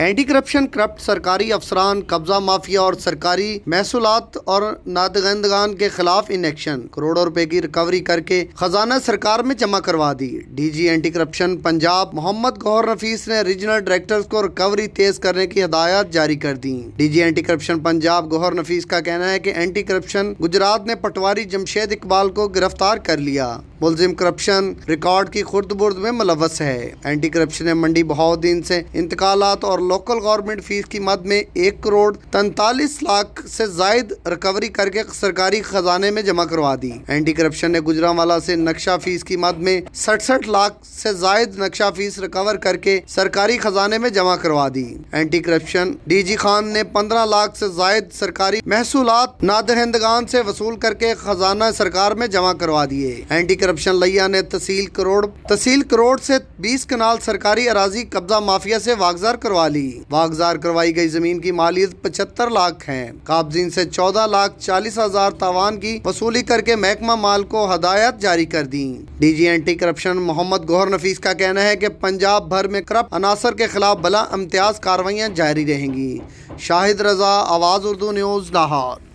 Anti corruption corrupt सरकारी अफसरान, कब्जा माफिया और सरकारी महसूलात और नादगंदगान के खिलाफ इन एक्शन। करोड़ों रुपए की रिकवरी करके खजाना सरकार में जमा करवा दी। DG anti corruption Punjab Mohammad Gohar Nafees ने रीजनल डायरेक्टर्स को रिकवरी तेज करने की हिदायत जारी कर दी। DG anti corruption Punjab Gohar Nafees का कहना है कि एंटी करप्शन गुजरात ने पटवारी जमशेद इकबाल को गिरफ्तार कर लिया। मुलजिम करप्शन रिकॉर्ड की खुर्द-बुर्द में मुलव्वस है। एंटी करप्शन ने मंडी बहाउद्दीन से इंतकालात और लोकल गवर्नमेंट फीस की मद में 1 करोड़ 43 लाख से जायद रिकवरी करके सरकारी खजाने में जमा करवा दी। एंटी करप्शन ने गुजरांवाला से नक्शा फीस की मद में 67 लाख से जायद नक्शा फीस रिकवर करके सरकारी खजाने में जमा करवा दी। एंटी करप्शन डीजी खान ने 15 लाख से जायद सरकारी महसूलात नादहिंदगान से वसूल करके खजाना सरकार में जमा करवा दिए। एंटी करप्शन लिया ने तहसील करोड़ से 20 कनाल सरकारी अराजी कब्जा माफिया से वागजार करवा ली। वागजार करवाई गई जमीन की मालियत 75 लाख है। काबजीन से 14,40,000 तावान की वसूली करके महकमा माल को हदायत जारी कर दी। DG anti corruption Mohammad Gohar Nafees का कहना है कि पंजाब भर में करप्ट अनासर के खिलाफ बला इम्तियाज कार्रवाइयां जारी रहेंगी। शाहिद रजा, आवाज उर्दू न्यूज, लाहौर।